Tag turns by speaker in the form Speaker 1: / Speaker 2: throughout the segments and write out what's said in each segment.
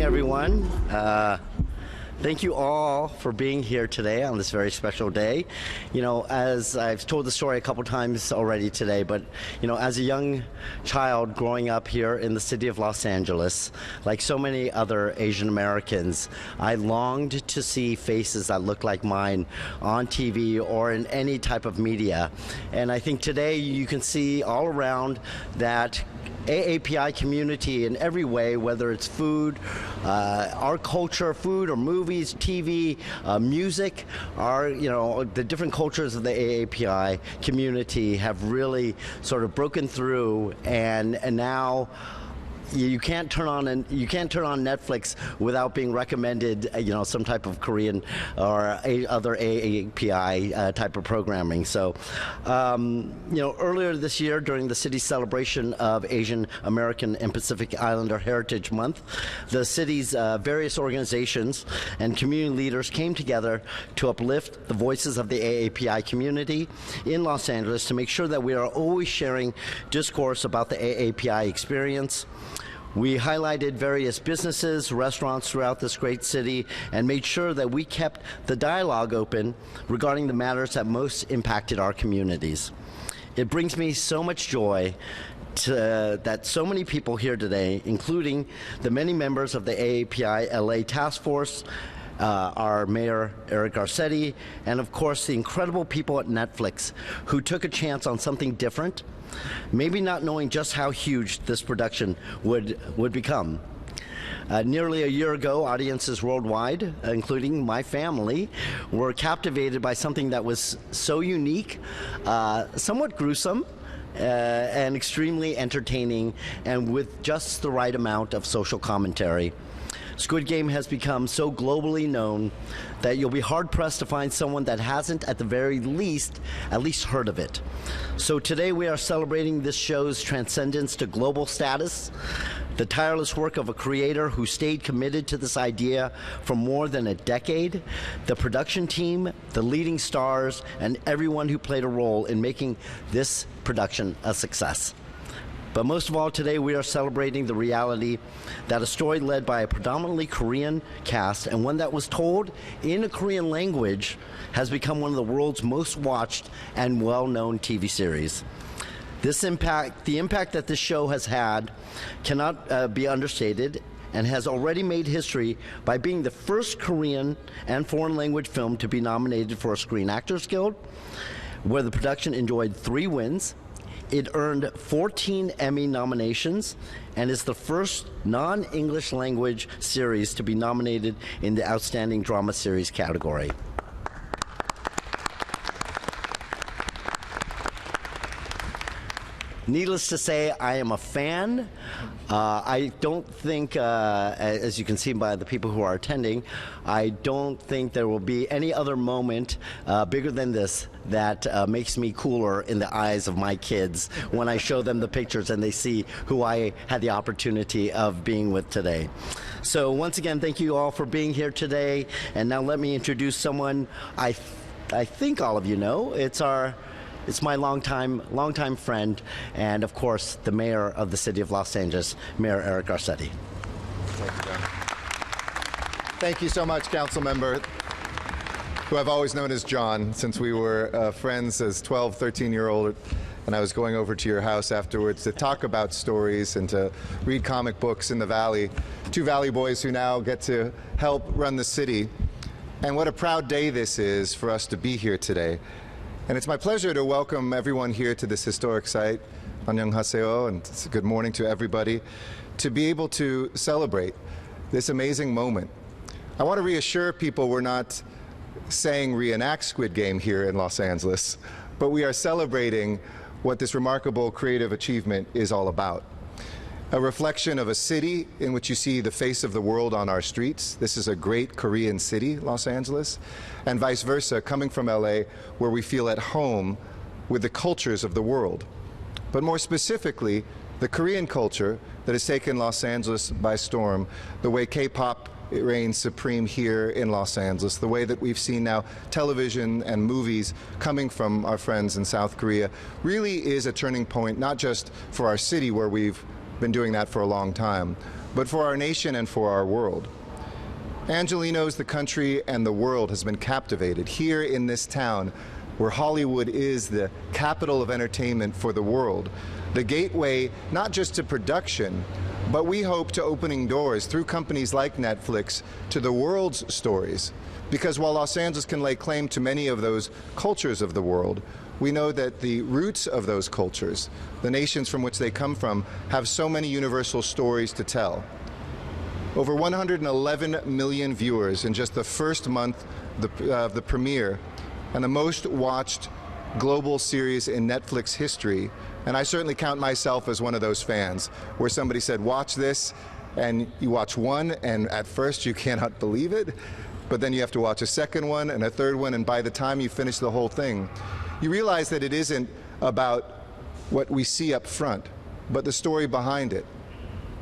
Speaker 1: everyone. Thank you all for being here today on this very special day. You know, as I've told the story a couple times already today, but, you know, as a young child growing up here in the city of Los Angeles, like so many other Asian Americans, I longed to see faces that looked like mine on TV or in any type of media. And I think today you can see all around that AAPI community in every way, whether it's food, our culture, food or movies, TV, music, the different cultures of the AAPI community have really sort of broken through, and now you can't turn on Netflix without being recommended, some type of Korean or other AAPI type of programming. So, earlier this year during the city's celebration of Asian American and Pacific Islander Heritage Month, the city's various organizations and community leaders came together to uplift the voices of the AAPI community in Los Angeles to make sure that we are always sharing discourse about the AAPI experience. We highlighted various businesses, restaurants throughout this great city, and made sure that we kept the dialogue open regarding the matters that most impacted our communities. It brings me so much joy that so many people here today, including the many members of the AAPI LA Task Force, our mayor, Eric Garcetti, and of course the incredible people at Netflix who took a chance on something different, maybe not knowing just how huge this production would become. Nearly a year ago, audiences worldwide, including my family, were captivated by something that was so unique, somewhat gruesome, and extremely entertaining, and with just the right amount of social commentary. Squid Game has become so globally known that you'll be hard-pressed to find someone that hasn't, at the very least, at least heard of it. So today we are celebrating this show's transcendence to global status, the tireless work of a creator who stayed committed to this idea for more than a decade, the production team, the leading stars, and everyone who played a role in making this production a success. But most of all, today we are celebrating the reality that a story led by a predominantly Korean cast and one that was told in a Korean language has become one of the world's most watched and well-known TV series. The impact that this show has had cannot be understated, and has already made history by being the first Korean and foreign language film to be nominated for a Screen Actors Guild, where the production enjoyed 3 wins. It earned 14 Emmy nominations and is the first non-English language series to be nominated in the Outstanding Drama Series category. Needless to say, I am a fan. I don't think, as you can see by the people who are attending, I don't think there will be any other moment bigger than this that makes me cooler in the eyes of my kids when I show them the pictures and they see who I had the opportunity of being with today. So once again, thank you all for being here today. And now let me introduce someone I think all of you know. It's my longtime friend, and of course, the mayor of the city of Los Angeles, Mayor Eric Garcetti.
Speaker 2: Thank you so much, Councilmember, who I've always known as John, since we were friends as 12, 13-year-old, and I was going over to your house afterwards to talk about stories and to read comic books in the Valley. 2 Valley boys who now get to help run the city. And what a proud day this is for us to be here today. And it's my pleasure to welcome everyone here to this historic site, 안녕하세요, and it's a good morning to everybody, to be able to celebrate this amazing moment. I want to reassure people we're not saying reenact Squid Game here in Los Angeles, but we are celebrating what this remarkable creative achievement is all about. A reflection of a city in which you see the face of the world on our streets. This is a great Korean city, Los Angeles, and vice versa, coming from LA, where we feel at home with the cultures of the world. But more specifically, the Korean culture that has taken Los Angeles by storm, the way K-pop reigns supreme here in Los Angeles, the way that we've seen now television and movies coming from our friends in South Korea, really is a turning point, not just for our city where we've been doing that for a long time, but for our nation and for our world. Angelenos, the country, and the world has been captivated here in this town where Hollywood is the capital of entertainment for the world, the gateway not just to production, but we hope to opening doors through companies like Netflix to the world's stories. Because while Los Angeles can lay claim to many of those cultures of the world, we know that the roots of those cultures, the nations from which they come from, have so many universal stories to tell. Over 111 million viewers in just the first month of the premiere, and the most watched global series in Netflix history. And I certainly count myself as one of those fans, where somebody said, watch this, and you watch one, and at first you cannot believe it, but then you have to watch a second one and a third one, and by the time you finish the whole thing, you realize that it isn't about what we see up front, but the story behind it.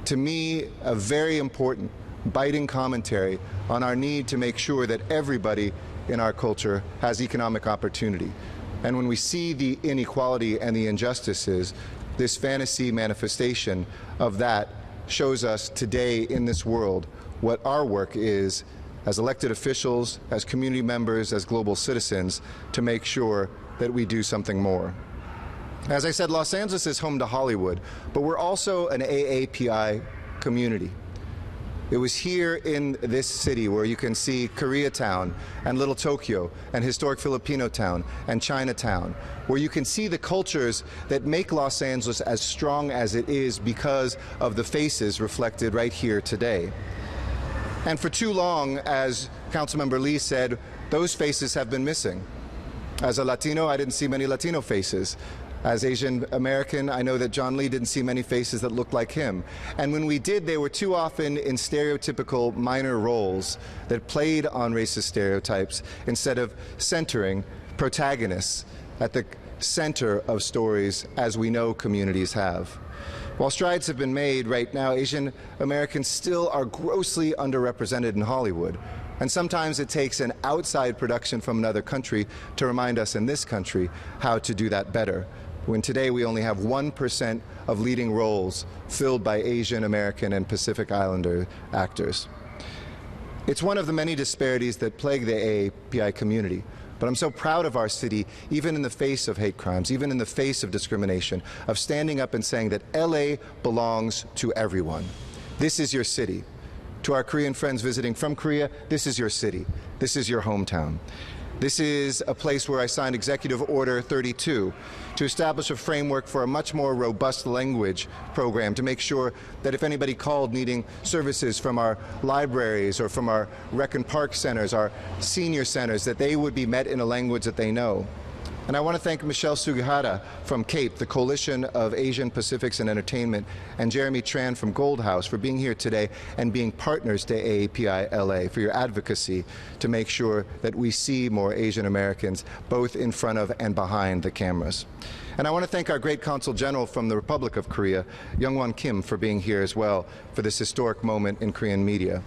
Speaker 2: To me, a very important, biting commentary on our need to make sure that everybody in our culture has economic opportunity. And when we see the inequality and the injustices, this fantasy manifestation of that shows us today in this world what our work is as elected officials, as community members, as global citizens, to make sure that we do something more. As I said, Los Angeles is home to Hollywood, but we're also an AAPI community. It was here in this city where you can see Koreatown and Little Tokyo and historic Filipino town and Chinatown, where you can see the cultures that make Los Angeles as strong as it is because of the faces reflected right here today. And for too long, as Councilmember Lee said, those faces have been missing. As a Latino, I didn't see many Latino faces. As Asian American, I know that John Lee didn't see many faces that looked like him. And when we did, they were too often in stereotypical minor roles that played on racist stereotypes instead of centering protagonists at the center of stories, as we know communities have. While strides have been made, right now Asian Americans still are grossly underrepresented in Hollywood. And sometimes it takes an outside production from another country to remind us in this country how to do that better. When today we only have 1% of leading roles filled by Asian American and Pacific Islander actors. It's one of the many disparities that plague the AAPI community. But I'm so proud of our city, even in the face of hate crimes, even in the face of discrimination, of standing up and saying that LA belongs to everyone. This is your city. To our Korean friends visiting from Korea, this is your city. This is your hometown. This is a place where I signed Executive Order 32 to establish a framework for a much more robust language program to make sure that if anybody called needing services from our libraries or from our rec and park centers, our senior centers, that they would be met in a language that they know. And I want to thank Michelle Sugihara from CAPE, the Coalition of Asian Pacifics in Entertainment, and Jeremy Tran from Gold House for being here today and being partners to AAPI LA for your advocacy to make sure that we see more Asian Americans both in front of and behind the cameras. And I want to thank our great Consul General from the Republic of Korea, Youngwon Kim, for being here as well for this historic moment in Korean media.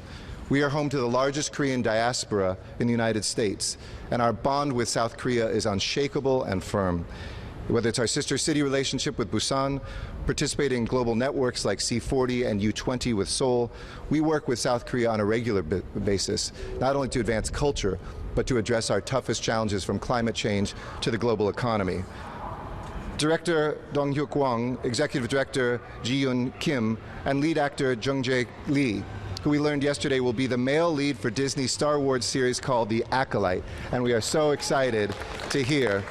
Speaker 2: We are home to the largest Korean diaspora in the United States, and our bond with South Korea is unshakable and firm. Whether it's our sister city relationship with Busan, participating in global networks like C40 and U20 with Seoul, we work with South Korea on a regular basis, not only to advance culture, but to address our toughest challenges from climate change to the global economy. Director Dong-hyuk Wang, Executive Director Ji-yoon Kim, and lead actor Jung-jae Lee, who we learned yesterday will be the male lead for Disney's Star Wars series called The Acolyte, and we are so excited to hear.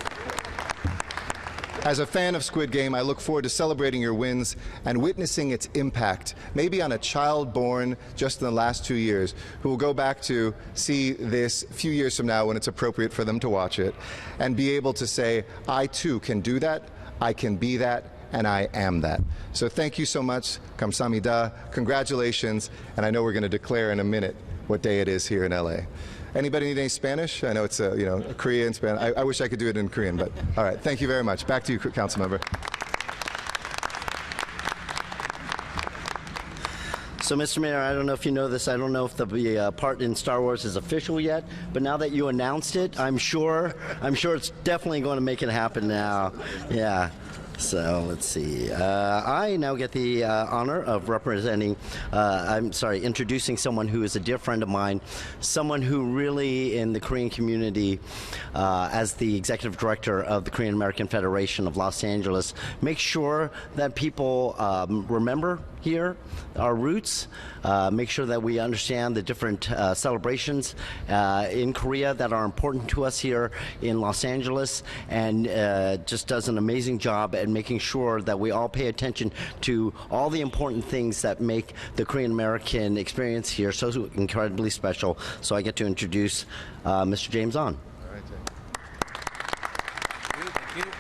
Speaker 2: As a fan of Squid Game, I look forward to celebrating your wins and witnessing its impact, maybe on a child born just in the last 2 years, who will go back to see this a few years from now when it's appropriate for them to watch it, and be able to say, I too can do that, I can be that, and I am that. So thank you so much. Kamsahamnida. Congratulations. And I know we're going to declare in a minute what day it is here in LA. Anybody need any Spanish? I know it's Korean, Spanish. I wish I could do it in Korean, but all right. Thank you very much. Back to you, Councilmember.
Speaker 1: So, Mr. Mayor, I don't know if you know this. I don't know if the part in Star Wars is official yet, but now that you announced it, I'm sure it's definitely going to make it happen now. Yeah. So let's see. I now get the honor of introducing someone who is a dear friend of mine, someone who really in the Korean community, as the executive director of the Korean American Federation of Los Angeles, makes sure that people remember here our roots, make sure that we understand the different celebrations in Korea that are important to us here in Los Angeles, and just does an amazing job at making sure that we all pay attention to all the important things that make the Korean American experience here so incredibly special. So I get to introduce Mr. James On.
Speaker 3: Thank you.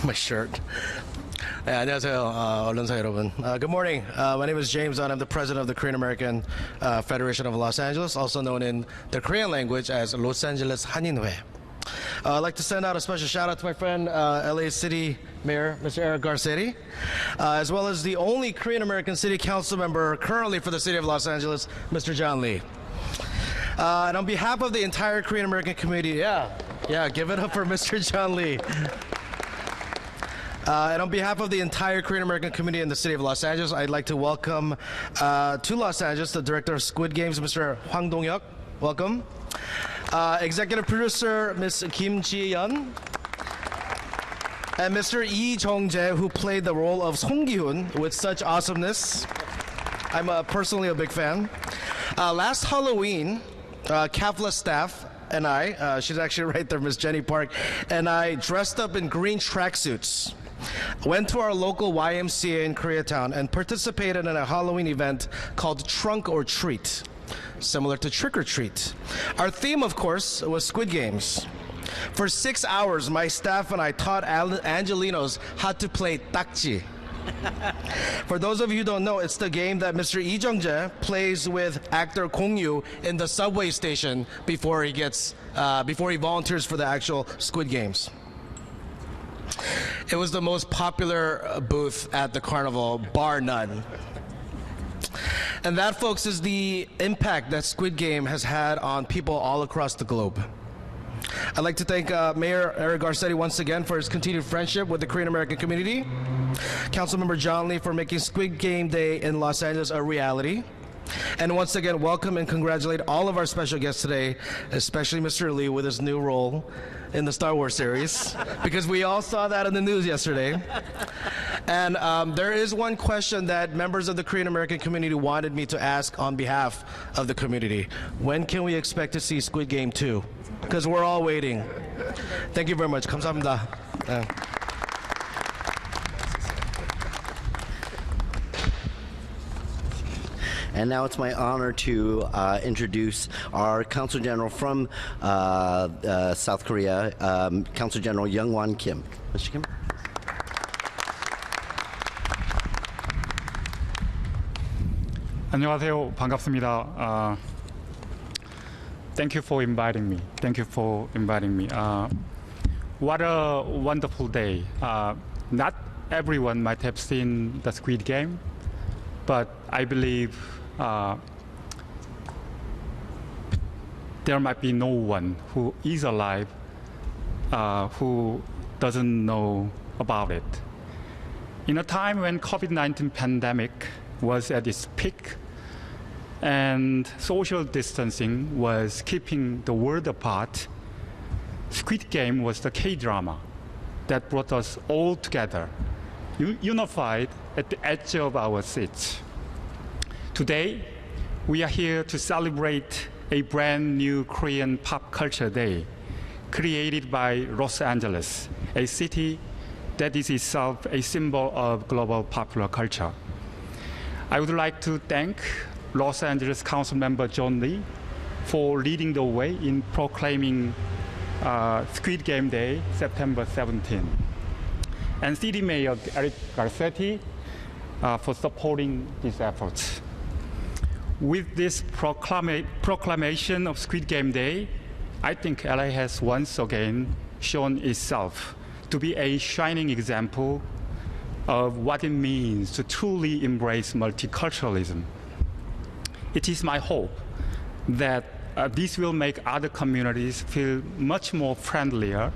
Speaker 3: My shirt. 네, 안녕하세요, 언론사 여러분. Good morning. My name is James On. I'm the president of the Korean American Federation of Los Angeles, also known in the Korean language as Los Angeles 한인회. I'd like to send out a special shout out to my friend, LA City Mayor, Mr. Eric Garcetti, as well as the only Korean American City Council member currently for the City of Los Angeles, Mr. John Lee. And on behalf of the entire Korean American community, give it up for Mr. John Lee. And on behalf of the entire Korean American community in the City of Los Angeles, I'd like to welcome to Los Angeles the director of Squid Games, Mr. Hwang Dong-hyuk. Welcome. Executive producer, Ms. Kim Ji-yeon. And Mr. Lee Jong-jae, who played the role of Song Gi-hoon with such awesomeness. I'm personally a big fan. Last Halloween, CAFLA staff and I, she's actually right there, Miss Jenny Park, and I dressed up in green tracksuits, went to our local YMCA in Koreatown and participated in a Halloween event called Trunk or Treat, similar to Trick or Treat. Our theme, of course, was Squid Games. For 6 hours, my staff and I taught Angelinos how to play takji. For those of you who don't know, it's the game that Mr. Lee Jong-jae plays with actor Kong Yoo in the subway station before he volunteers for the actual Squid Games. It was the most popular booth at the carnival, bar none. And that, folks, is the impact that Squid Game has had on people all across the globe. I'd like to thank Mayor Eric Garcetti once again for his continued friendship with the Korean American community, Councilmember John Lee for making Squid Game Day in Los Angeles a reality, and once again welcome and congratulate all of our special guests today, especially Mr. Lee with his new role in the Star Wars series, because we all saw that in the news yesterday. And there is one question that members of the Korean American community wanted me to ask on behalf of the community. When can we expect to see Squid Game 2? Because we're all waiting. Thank you very much. 감사합니다.
Speaker 1: And now it's my honor to introduce our Consul General from South Korea, Consul General Young-Won Kim. Mr. Kim?
Speaker 4: 안녕하세요. 반갑습니다. Thank you for inviting me. Thank you for inviting me. What a wonderful day. Not everyone might have seen the Squid Game, but I believe there might be no one who is alive who doesn't know about it. In a time when COVID-19 pandemic was at its peak and social distancing was keeping the world apart, Squid Game was the K-drama that brought us all together, unified at the edge of our seats. Today, we are here to celebrate a brand new Korean pop culture day created by Los Angeles, a city that is itself a symbol of global popular culture. I would like to thank Los Angeles Councilmember John Lee for leading the way in proclaiming Squid Game Day, September 17, and City Mayor Eric Garcetti for supporting these efforts. With this proclamation of Squid Game Day, I think LA has once again shown itself to be a shining example of what it means to truly embrace multiculturalism. It is my hope that this will make other communities feel much more friendlier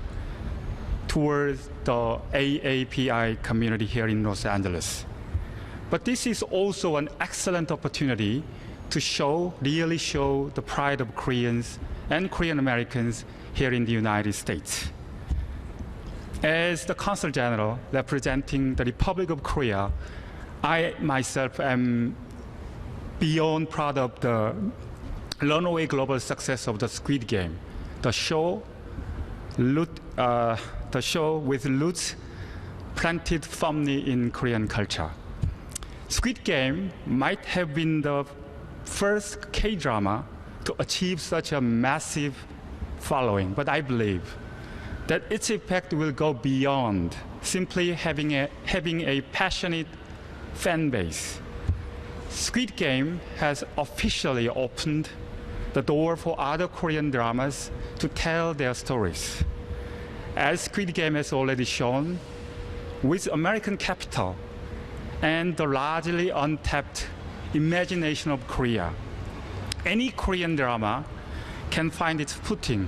Speaker 4: towards the AAPI community here in Los Angeles. But this is also an excellent opportunity to really show the pride of Koreans and Korean Americans here in the United States. As the Consul General representing the Republic of Korea, I myself am beyond proud of the runaway global success of the Squid Game, the show with roots planted firmly in Korean culture. Squid Game might have been the first K-drama to achieve such a massive following, but I believe that its impact will go beyond simply having a passionate fan base. Squid Game has officially opened the door for other Korean dramas to tell their stories. As Squid Game has already shown, with American capital and the largely untapped imagination of Korea, any Korean drama can find its footing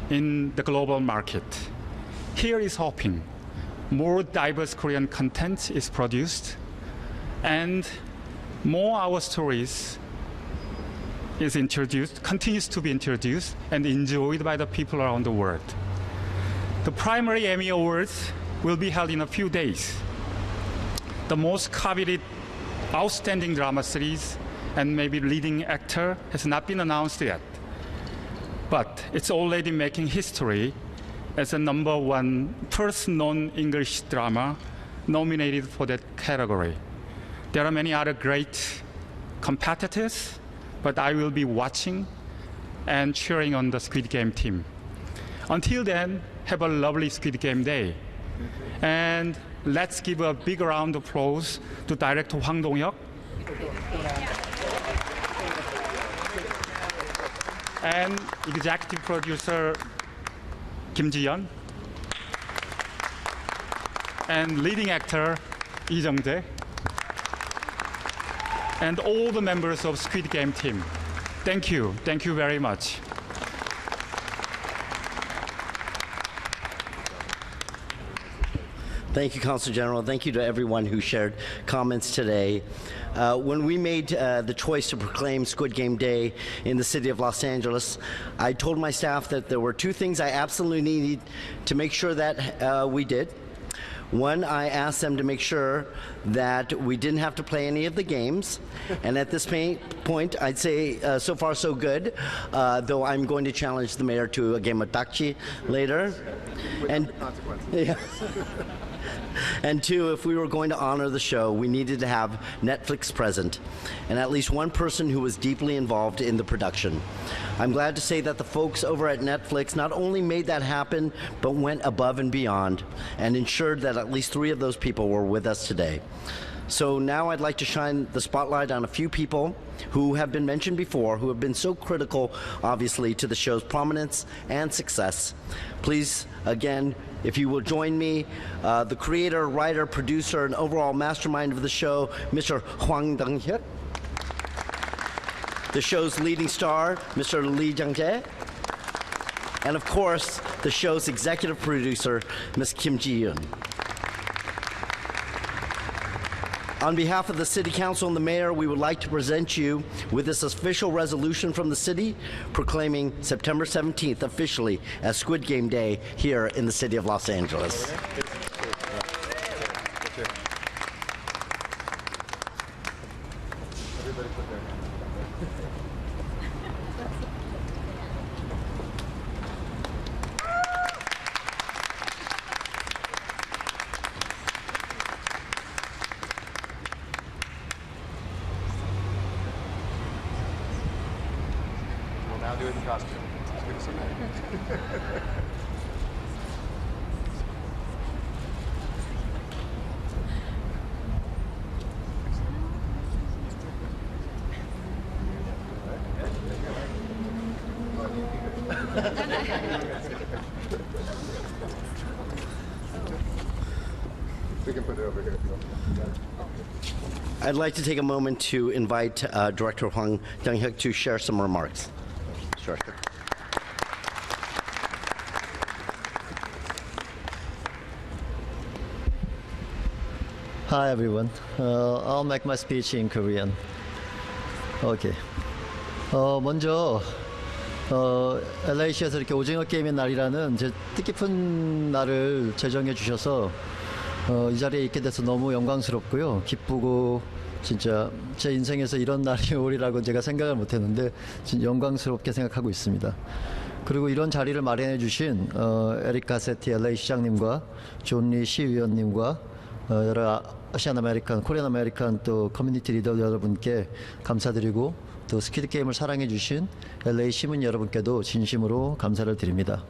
Speaker 4: in the global market. Here is hoping more diverse Korean content is produced and more our stories continues to be introduced and enjoyed by the people around the world. The primary Emmy Awards will be held in a few days. The most coveted outstanding drama series and maybe leading actor has not been announced yet, but it's already making history as a #1 first non-English drama nominated for that category. There are many other great competitors, but I will be watching and cheering on the Squid Game team. Until then, have a lovely Squid Game day. And let's give a big round of applause to Director Hwang Dong-hyuk and Executive Producer Kim Ji-yeon and leading actor Lee Jung-jae and all the members of Squid Game team. Thank you very much.
Speaker 1: Thank you, Consul General. Thank you to everyone who shared comments today. When we made the choice to proclaim Squid Game Day in the city of Los Angeles, I told my staff that there were two things I absolutely needed to make sure that we did. One, I asked them to make sure that we didn't have to play any of the games. And at this point, I'd say so far so good, though I'm going to challenge the mayor to a game of dakchi later. And yeah. And two, if we were going to honor the show, we needed to have Netflix present and at least one person who was deeply involved in the production. I'm glad to say that the folks over at Netflix not only made that happen, but went above and beyond and ensured that at least 3 of those people were with us today. So now I'd like to shine the spotlight on a few people who have been mentioned before, who have been so critical, obviously, to the show's prominence and success. Please, again, if you will join me, the creator, writer, producer, and overall mastermind of the show, Mr. Hwang Dong-hyuk. The show's leading star, Mr. Lee Jung-jae. And of course, the show's executive producer, Ms. Kim Ji-yeon. On behalf of the City Council and the Mayor, we would like to present you with this official resolution from the city proclaiming September 17th officially as Squid Game Day here in the city of Los Angeles.
Speaker 2: Now do it in costume. It's good to see you. We can put it over here if you want.
Speaker 1: I'd like to take a moment to invite Director Hwang Dong-hyuk to share some remarks. Sure.
Speaker 5: Hi everyone. I'll make my speech in Korean. Okay. 먼저 LA시에서 이렇게 오징어 게임의 날이라는 제 뜻깊은 날을 제정해 주셔서 이 자리에 있게 돼서 너무 영광스럽고요. 기쁘고 진짜 제 인생에서 이런 날이 오리라고 제가 생각을 못했는데 진짜 영광스럽게 생각하고 있습니다. 그리고 이런 자리를 마련해 주신 에릭 가세티 LA 시장님과 존 리 시의원님과 여러 아시안 아메리칸, 코리안 아메리칸 또 커뮤니티 리더 여러분께 감사드리고 또 스퀴드 게임을 사랑해 주신 LA 시민 여러분께도 진심으로 감사를 드립니다.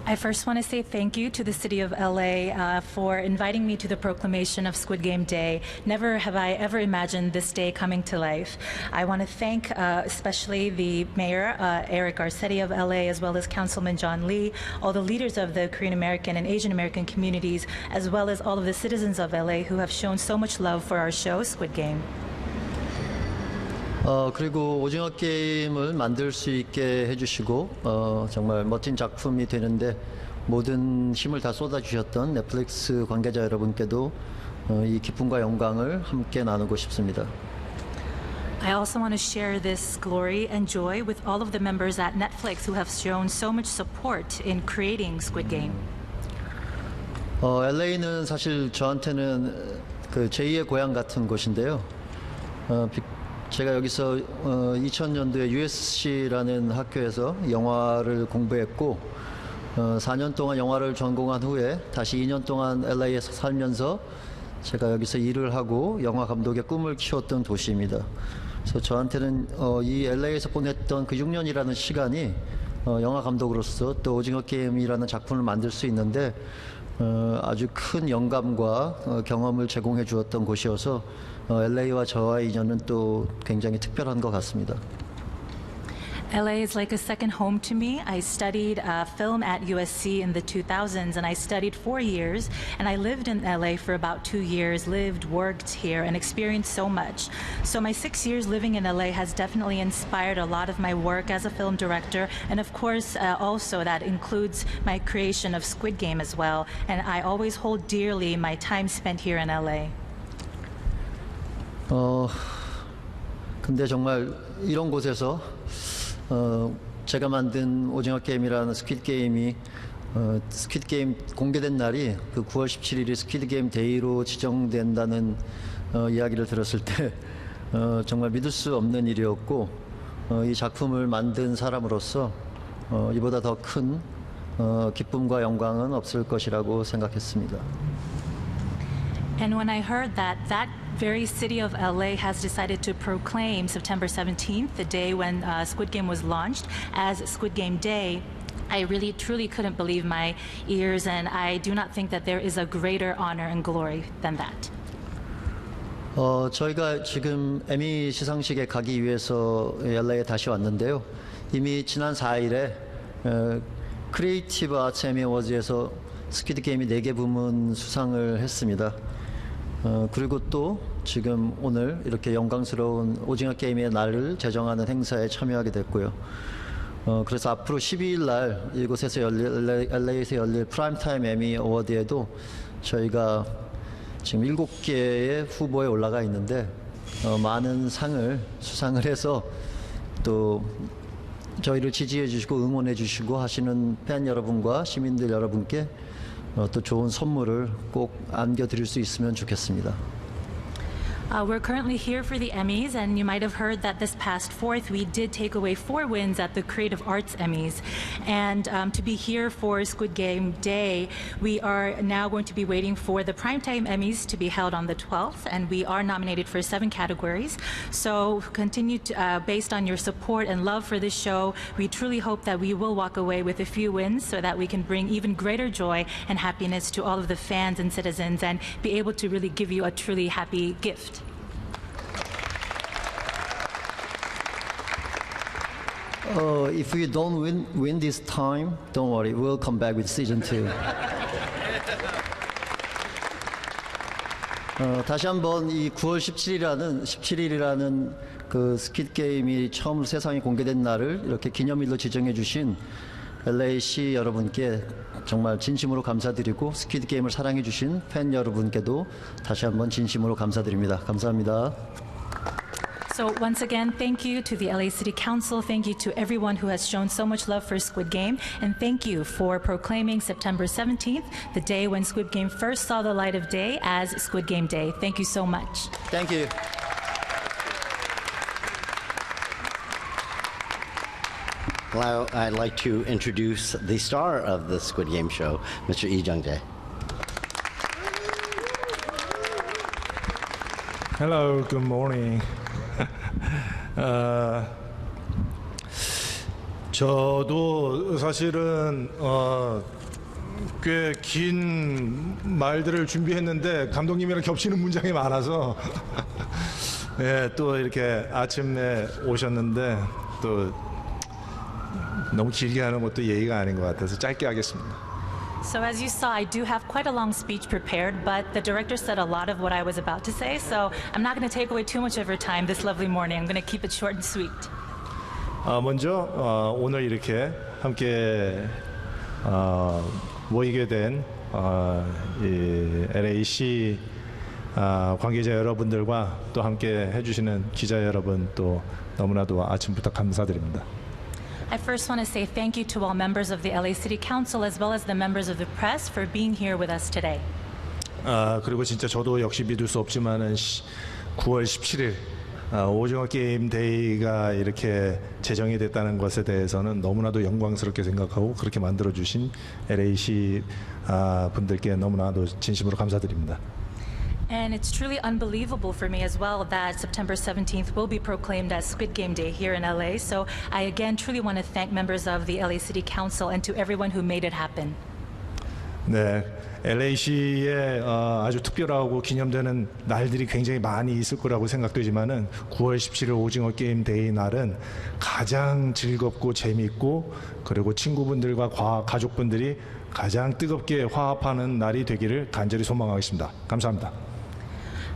Speaker 6: I first want to say thank you to the City of LA for inviting me to the proclamation of Squid Game Day. Never have I ever imagined this day coming to life. I want to thank especially the Mayor, Eric Garcetti of LA, as well as Councilman John Lee, all the leaders of the Korean American and Asian American communities, as well as all of the citizens of LA who have shown so much love for our show, Squid Game.
Speaker 5: 그리고 오징어 게임을 만들 수 있게 해주시고 정말 멋진 작품이 되는데 모든 힘을 다 쏟아주셨던 넷플릭스 관계자 여러분께도 이 기쁨과 영광을 함께 나누고 싶습니다.
Speaker 6: I also want to share this glory and joy with all of the members at Netflix who have shown so much support in creating Squid Game.
Speaker 5: LA는 사실 저한테는 그 제2의 고향 같은 곳인데요. 제가 여기서 2000년도에 USC라는 학교에서 영화를 공부했고 4년 동안 영화를 전공한 후에 다시 2년 동안 LA에서 살면서 제가 여기서 일을 하고 영화 감독의 꿈을 키웠던 도시입니다. 그래서 저한테는 이 LA에서 보냈던 그 6년이라는 시간이 영화 감독으로서 또 오징어 게임이라는 작품을 만들 수 있는데 아주 큰 영감과 경험을 제공해 주었던 곳이어서 LA와 저와의 인연은 또 굉장히 특별한 것 같습니다.
Speaker 6: LA is like a second home to me. I studied film at USC in the 2000s, and I studied 4 years, and I lived in LA for about 2 years, lived, worked here, and experienced so much. So my 6 years living in LA has definitely inspired a lot of my work as a film director, and of course, also that includes my creation of Squid Game as well, and I always hold dearly my time spent here in LA.
Speaker 5: 근데 정말 이런 곳에서 제가 만든 오징어 게임이라는 스퀴드 게임이 스퀴드 게임 공개된 날이 그 9월 17일이 스퀴드 게임 데이로 지정된다는 이야기를 들었을 때 정말 믿을 수 없는 일이었고 이 작품을 만든 사람으로서 이보다 더 큰 기쁨과 영광은 없을 것이라고 생각했습니다.
Speaker 6: And when I heard that that very city of LA has decided to proclaim September 17th, the day when Squid Game was launched, as Squid Game Day, I really truly couldn't believe my ears, and I do not think that there is a greater honor and glory than that.
Speaker 5: 저희가 지금 에미 시상식에 가기 위해서 LA에 다시 왔는데요. 이미 지난 4일에 크리에이티브 아츠 에미 어워즈에서 스퀴드 게임이 4개 부문 수상을 했습니다. 그리고 또 지금 오늘 이렇게 영광스러운 오징어 게임의 날을 제정하는 행사에 참여하게 됐고요. 그래서 앞으로 12일 날 이곳에서 LA에서 열릴 프라임타임 에미 어워드에도 저희가 지금 7개의 후보에 올라가 있는데 많은 상을 수상을 해서 또 저희를 지지해 주시고 응원해 주시고 하시는 팬 여러분과 시민들 여러분께 또 좋은 선물을 꼭 안겨드릴 수 있으면 좋겠습니다.
Speaker 6: We're currently here for the Emmys, and you might have heard that this past 4th we did take away 4 wins at the Creative Arts Emmys. And to be here for Squid Game Day, we are now going to be waiting for the Primetime Emmys to be held on the 12th, and we are nominated for 7 categories. So continue to, based on your support and love for this show, we truly hope that we will walk away with a few wins so that we can bring even greater joy and happiness to all of the fans and citizens and be able to really give you a truly happy gift.
Speaker 5: If we don't win this time, don't worry, we'll come back with season 2. 다시 한번 이 9월 17일이라는 그 스퀴드 게임이 처음 세상에 공개된 날을 이렇게 기념일로 지정해 주신 LA시 여러분께 정말 진심으로 감사드리고 스퀴드 게임을 사랑해 주신 팬 여러분께도 다시 한번 진심으로 감사드립니다. 감사합니다.
Speaker 6: So once again, thank you to the LA City Council. Thank you to everyone who has shown so much love for Squid Game. And thank you for proclaiming September 17th, the day when Squid Game first saw the light of day, as Squid Game Day. Thank you so much.
Speaker 5: Thank you.
Speaker 1: Now I'd like to introduce the star of the Squid Game show, Mr. Lee Jung-jae.
Speaker 7: Hello, good morning. 저도 사실은 꽤 긴 말들을 준비했는데 감독님이랑 겹치는 문장이 많아서 네, 또 이렇게 아침에 오셨는데 또 너무 길게 하는 것도 예의가 아닌 것 같아서 짧게 하겠습니다.
Speaker 6: So as you saw, I do have quite a long speech prepared, but the director said a lot of what I was about to say, so I'm not going to take away too much of your time this lovely morning. I'm going to keep it short and sweet.
Speaker 7: 먼저 오늘 이렇게 함께 모이게 된 이 LAC 관계자 여러분들과 또 함께 해주시는 기자 여러분 또 너무나도 아침부터 감사드립니다.
Speaker 6: I first want to say thank you to all members of the LA City Council as well as the members of the press for being here with us today.
Speaker 7: 그리고 진짜 저도 역시 믿을 수 없지만은 9월 17일 오징어 게임 데이가 이렇게 제정이 됐다는 것에 대해서는 너무나도 영광스럽게 생각하고 그렇게 만들어 주신 LAC 분들께 너무나도 진심으로 감사드립니다.
Speaker 6: And it's truly unbelievable for me as well that September 17th will be proclaimed as Squid Game Day here in LA. So I again truly want to thank members of the LA City Council and to everyone who made it happen.
Speaker 7: 네, LA시에 아주 특별하고 기념되는 날들이 굉장히 많이 있을 거라고 생각되지만은 9월 17일 오징어 게임 데이 날은 가장 즐겁고 재미있고 그리고 친구분들과 가족분들이 가장 뜨겁게 화합하는 날이 되기를 간절히 소망하겠습니다. 감사합니다.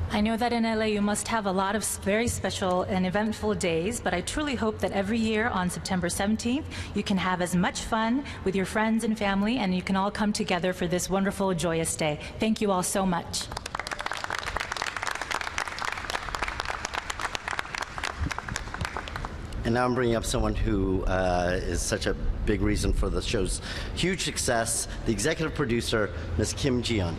Speaker 6: I know that in LA you must have a lot of very special and eventful days, but I truly hope that every year on September 17th you can have as much fun with your friends and family and you can all come together for this wonderful, joyous day. Thank you all so much.
Speaker 1: And now I'm bringing up someone who is such a big reason for the show's huge success, the executive producer, Ms. Kim Ji-yeon.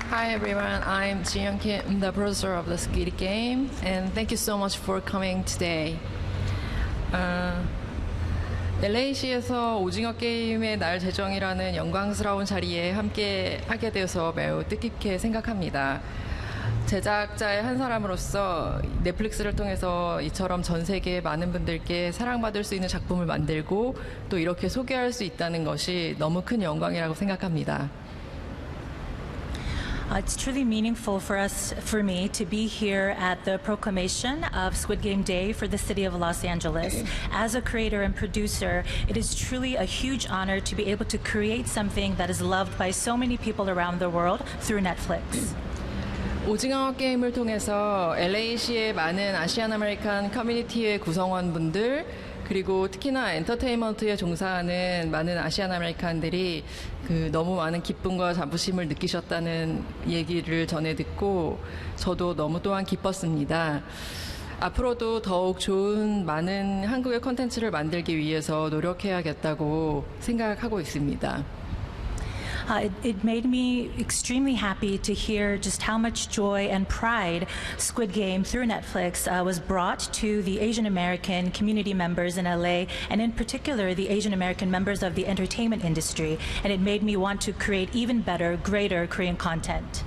Speaker 8: Hi everyone, I'm Ji-yeon Kim, the producer of the Squid Game, and thank you so much for coming today. LA시에서 오징어 게임의 날 제정이라는 영광스러운 자리에 함께 하게 되어서 매우 뜻깊게 생각합니다. 제작자의 한 사람으로서 넷플릭스를 통해서 이처럼 전 세계 많은 분들께 사랑받을 수 있는 작품을 만들고 또 이렇게 소개할 수 있다는 것이 너무 큰 영광이라고 생각합니다.
Speaker 6: It's truly meaningful for me to be here at the proclamation of Squid Game Day for the city of Los Angeles. As a creator and producer, it is truly a huge honor to be able to create something that is loved by so many people around the world through Netflix.
Speaker 8: 오징어 게임을 통해서 LA시의 많은 아시안 아메리칸 커뮤니티의 구성원분들 그리고 특히나 엔터테인먼트에 종사하는 많은 아시안 아메리칸들이 너무 많은 기쁨과 자부심을 느끼셨다는 얘기를 전해 듣고 저도 너무 또한 기뻤습니다. 앞으로도 더욱 좋은 많은 한국의 콘텐츠를 만들기 위해서 노력해야겠다고 생각하고 있습니다.
Speaker 6: It made me extremely happy to hear just how much joy and pride Squid Game through Netflix was brought to the Asian American community members in LA, and in particular the Asian American members of the entertainment industry. And it made me want to create even better, greater Korean content.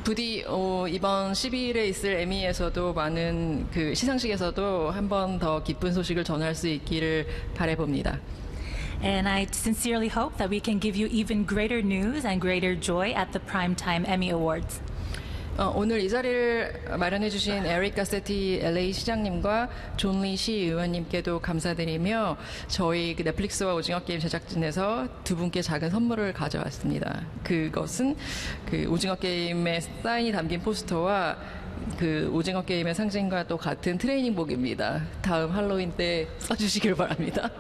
Speaker 8: 부디 이번 12일에 있을 에미에서도 많은 시상식에서도 한 번 더 기쁜 소식을 전할 수 있기를 바라봅니다.
Speaker 6: And I sincerely hope that we can give you even greater news and greater joy at the Primetime Emmy Awards.
Speaker 8: 오늘 이 자리를 마련해 주신 에릭 가세티 LA 시장님과 존 리 시의원님께도 감사드리며 저희 그 넷플릭스와 오징어 게임 제작진에서 두 분께 작은 선물을 가져왔습니다. 그것은 그 오징어 게임의 사인이 담긴 포스터와 그 오징어 게임의 상징과 또 같은 트레이닝복입니다. 다음 할로윈 때 써주시길 바랍니다.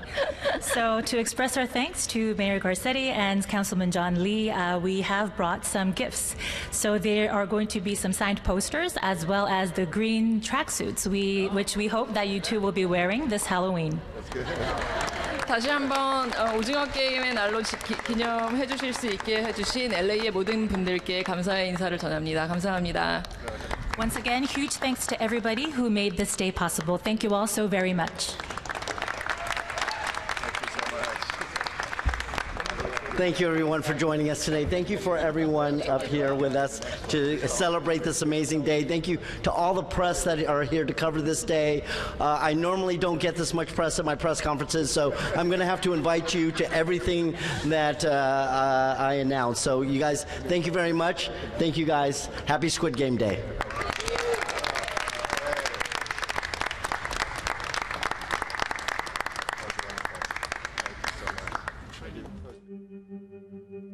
Speaker 6: So to express our thanks to Mayor Garcetti and Councilman John Lee, we have brought some gifts. So there are going to be some signed posters as well as the green tracksuits, which we hope that you too will be wearing this Halloween.
Speaker 8: 다시 한번 오징어 게임의 날로 기념해 주실 수 있게 해주신 LA의 모든 분들께 감사의 인사를 전합니다. 감사합니다.
Speaker 6: Once again, huge thanks to everybody who made this day possible. Thank you all so very much.
Speaker 1: Thank you, everyone, for joining us today. Thank you for everyone up here with us to celebrate this amazing day. Thank you to all the press that are here to cover this day. I normally don't get this much press at my press conferences, so I'm going to have to invite you to everything that I announce. So you guys, thank you very much. Thank you, guys. Happy Squid Game Day.
Speaker 2: Thank you so much.